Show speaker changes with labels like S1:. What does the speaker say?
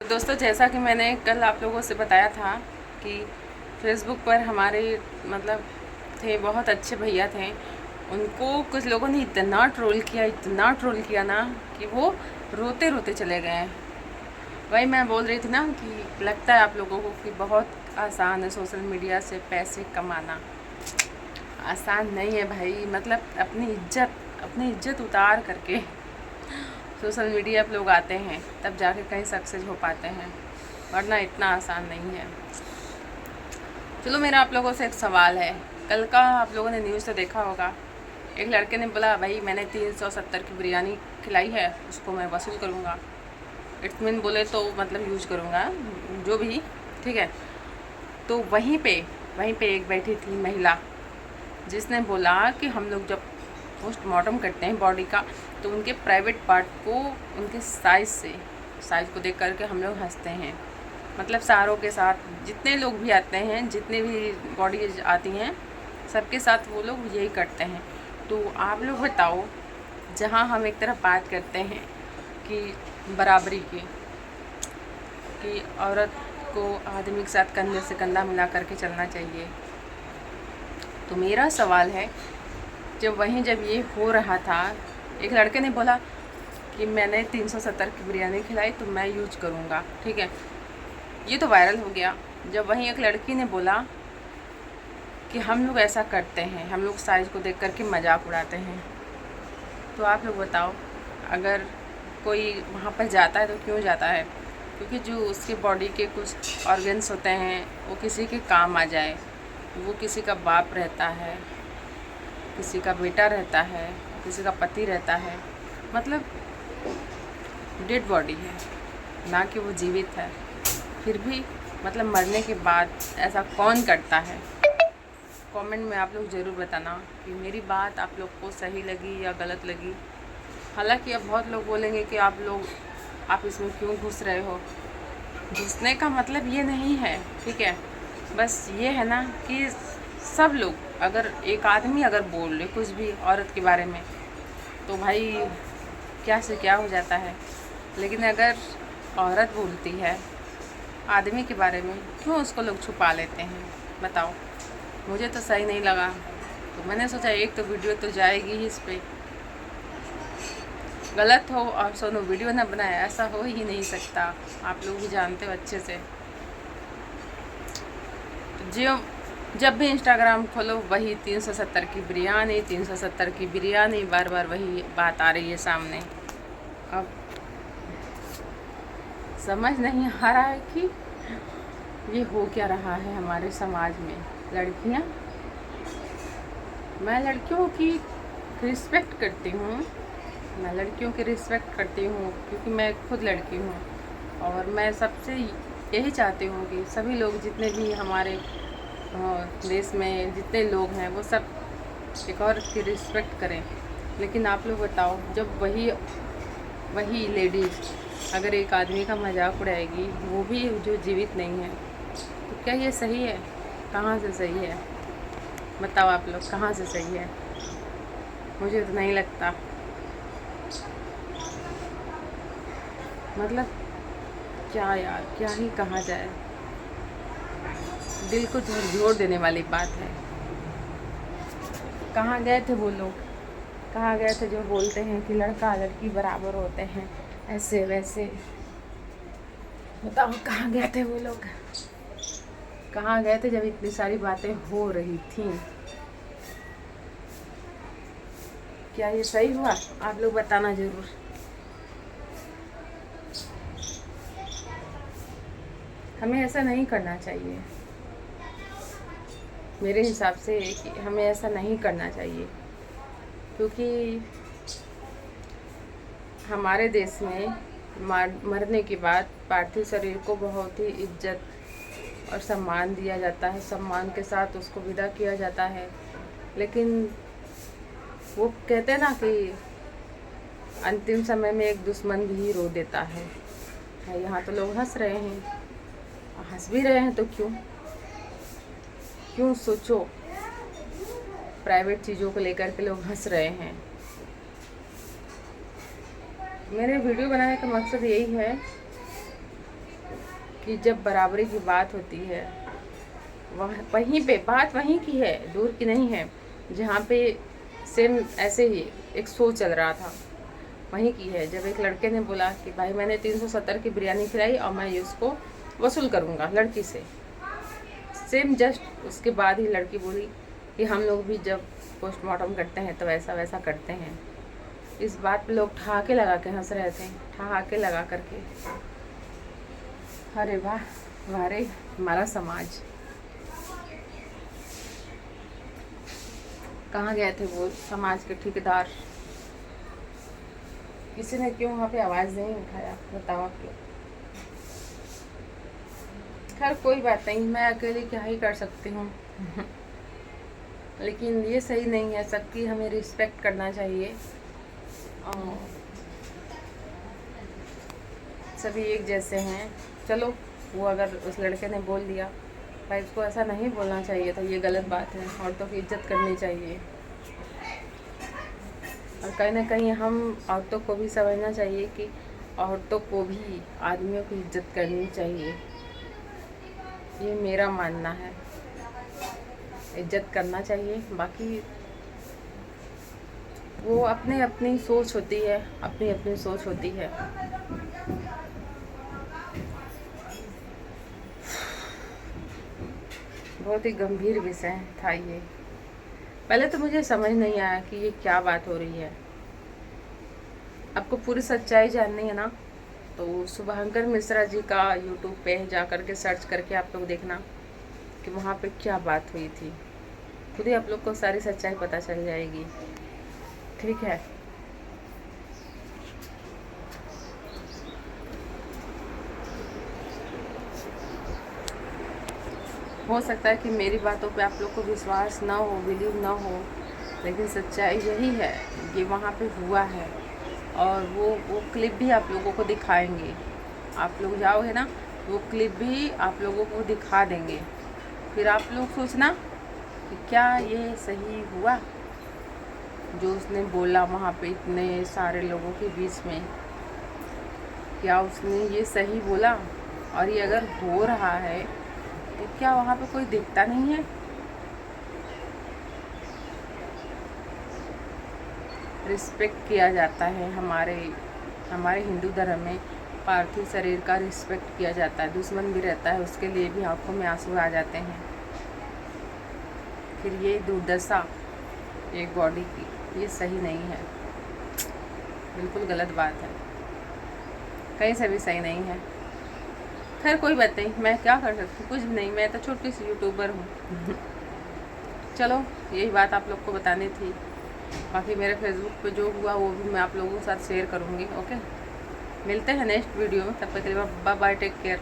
S1: दोस्तों, जैसा कि मैंने कल आप लोगों से बताया था कि फेसबुक पर हमारे मतलब थे बहुत अच्छे भैया थे। उनको कुछ लोगों ने इतना ट्रोल किया ना कि वो रोते रोते चले गए। वही मैं बोल रही थी ना कि लगता है आप लोगों को कि बहुत आसान है सोशल मीडिया से पैसे कमाना। आसान नहीं है भाई। मतलब अपनी इज्जत उतार करके सोशल मीडिया पे लोग आते हैं, तब जाके कहीं सक्सेस हो पाते हैं, वरना इतना आसान नहीं है। चलो, मेरा आप लोगों से एक सवाल है। कल का आप लोगों ने न्यूज़ तो देखा होगा। एक लड़के ने बोला, भाई मैंने 370 की बिरयानी खिलाई है, उसको मैं वसूल करूँगा। इट्स मीन बोले तो मतलब यूज करूँगा, जो भी, ठीक है। तो वहीं पे एक बैठी थी महिला, जिसने बोला कि हम लोग जब पोस्टमार्टम करते हैं बॉडी का, तो उनके प्राइवेट पार्ट को उनके साइज़ को देख करके हम लोग हंसते हैं। मतलब सारों के साथ जितने लोग भी आते हैं, जितने भी बॉडी आती हैं, सबके साथ वो लोग यही करते हैं। तो आप लोग बताओ, जहाँ हम एक तरफ बात करते हैं कि बराबरी की, कि औरत को आदमी के साथ कंधे से कंधा मिला करके चलना चाहिए, तो मेरा सवाल है, जब ये हो रहा था, एक लड़के ने बोला कि मैंने 370 की बिरयानी खिलाई तो मैं यूज करूँगा, ठीक है। ये तो वायरल हो गया। जब वहीं एक लड़की ने बोला कि हम लोग ऐसा करते हैं, हम लोग साइज़ को देख कर के मजाक उड़ाते हैं, तो आप लोग बताओ, अगर कोई वहाँ पर जाता है तो क्यों जाता है? क्योंकि जो उसके बॉडी के कुछ ऑर्गन्स होते हैं वो किसी के काम आ जाए। वो किसी का बाप रहता है, किसी का बेटा रहता है, किसी का पति रहता है। मतलब डेड बॉडी है, ना कि वो जीवित है। फिर भी मतलब मरने के बाद ऐसा कौन करता है? कमेंट में आप लोग ज़रूर बताना कि मेरी बात आप लोग को सही लगी या गलत लगी। हालांकि अब बहुत लोग बोलेंगे कि आप इसमें क्यों घुस रहे हो। घुसने का मतलब ये नहीं है, ठीक है। बस ये है ना कि सब लोग, अगर एक आदमी अगर बोल ले कुछ भी औरत के बारे में, तो भाई क्या से क्या हो जाता है। लेकिन अगर औरत बोलती है आदमी के बारे में, क्यों उसको लोग छुपा लेते हैं? बताओ, मुझे तो सही नहीं लगा। तो मैंने सोचा एक तो वीडियो तो जाएगी ही इस पर। गलत हो और सोनू वीडियो ना बनाए, ऐसा हो ही नहीं सकता। आप लोग भी जानते हो अच्छे से। जो जब भी इंस्टाग्राम खोलो वही 370 की बिरयानी, 370 की बिरयानी, बार बार वही बात आ रही है सामने। अब समझ नहीं आ रहा है कि ये हो क्या रहा है हमारे समाज में। लड़कियां, मैं लड़कियों की रिस्पेक्ट करती हूँ, क्योंकि मैं खुद लड़की हूँ। और मैं सबसे यही चाहती हूँ कि सभी लोग, जितने भी हमारे देश में जितने लोग हैं, वो सब एक औरत की रिस्पेक्ट करें। लेकिन आप लोग बताओ, जब वही लेडीज़ अगर एक आदमी का मजाक उड़ाएगी, वो भी जो जीवित नहीं है, तो क्या ये सही है? कहाँ से सही है? बताओ आप लोग, कहाँ से सही है? मुझे तो नहीं लगता। मतलब क्या यार, क्या ही कहा जाए। दिल को झकझोर देने वाली बात है। कहाँ गए थे वो लोग? कहाँ गए थे जो बोलते हैं कि लड़का लड़की बराबर होते हैं, ऐसे वैसे? बताओ, कहाँ गए थे वो लोग? कहाँ गए थे जब इतनी सारी बातें हो रही थी? क्या ये सही हुआ? आप लोग बताना ज़रूर। हमें ऐसा नहीं करना चाहिए। मेरे हिसाब से कि हमें ऐसा नहीं करना चाहिए, क्योंकि हमारे देश में मरने के बाद पार्थिव शरीर को बहुत ही इज्जत और सम्मान दिया जाता है, सम्मान के साथ उसको विदा किया जाता है। लेकिन वो कहते हैं ना कि अंतिम समय में एक दुश्मन भी रो देता है। यहाँ तो लोग हंस रहे हैं, हंस भी रहे हैं, तो क्यों सोचो, प्राइवेट चीज़ों को लेकर के लोग हंस रहे हैं। मेरे वीडियो बनाने का मकसद यही है कि जब बराबरी की बात होती है वहीं पे बात वहीं की है, दूर की नहीं है, जहाँ पे सेम ऐसे ही एक शो चल रहा था वहीं की है। जब एक लड़के ने बोला कि भाई मैंने 370 की बिरयानी खिलाई और मैं ये उसको वसूल करूँगा लड़की से, सेम जस्ट उसके बाद ही लड़की बोली कि हम लोग भी जब पोस्टमार्टम करते हैं तो ऐसा वैसा करते हैं। इस बात पे लोग ठहाके लगा के हंस रहे थे, ठहाके लगा करके। अरे वाह वाह रे हमारा समाज। कहाँ गए थे वो समाज के ठेकेदार? किसी ने क्यों वहाँ पे आवाज़ नहीं उठाया, बताओ आप लोग। खैर कोई बात नहीं, मैं अकेले क्या ही कर सकती हूँ। लेकिन ये सही नहीं है, सबकी हमें रिस्पेक्ट करना चाहिए और सभी एक जैसे हैं। चलो वो अगर उस लड़के ने बोल दिया, भाई उसको ऐसा नहीं बोलना चाहिए था, ये गलत बात है। औरतों की इज्जत करनी चाहिए और कहीं ना कहीं हम औरतों को भी समझना चाहिए कि औरतों को भी आदमियों की इज्जत करनी चाहिए। ये मेरा मानना है, इज्जत करना चाहिए। बाकी वो अपनी अपनी सोच होती है, अपनी अपनी सोच होती है। बहुत ही गंभीर विषय था ये। पहले तो मुझे समझ नहीं आया कि ये क्या बात हो रही है। आपको पूरी सच्चाई जाननी है ना, तो शुभंकर मिश्रा जी का यूट्यूब पे जा कर के सर्च करके आप लोग देखना कि वहाँ पे क्या बात हुई थी। खुद ही आप लोग को सारी सच्चाई पता चल जाएगी, ठीक है। हो सकता है कि मेरी बातों पे आप लोग को विश्वास ना हो, बिलीव ना हो, लेकिन सच्चाई यही है, ये वहाँ पे हुआ है। और वो क्लिप भी आप लोगों को दिखाएंगे। आप लोग जाओगे ना, वो क्लिप भी आप लोगों को दिखा देंगे। फिर आप लोग सोचना कि क्या ये सही हुआ जो उसने बोला वहाँ पे इतने सारे लोगों के बीच में, क्या उसने ये सही बोला? और ये अगर हो रहा है तो क्या वहाँ पे कोई दिखता नहीं है? रिस्पेक्ट किया जाता है हमारे हिंदू धर्म में, पार्थिव शरीर का रिस्पेक्ट किया जाता है। दुश्मन भी रहता है, उसके लिए भी आंखों में आंसू आ जाते हैं। फिर ये दुर्दशा एक बॉडी की, ये सही नहीं है, बिल्कुल गलत बात है, कहीं से भी सही नहीं है। खैर कोई बात नहीं, मैं क्या कर सकती हूँ, कुछ भी नहीं, मैं तो छोटी सी यूट्यूबर हूँ। चलो यही बात आप लोग को बतानी थी। बाकी मेरे फेसबुक पे जो हुआ वो भी मैं आप लोगों के साथ शेयर करूँगी। ओके, मिलते हैं नेक्स्ट वीडियो में, तब तक के लिए बाय बाय, टेक केयर।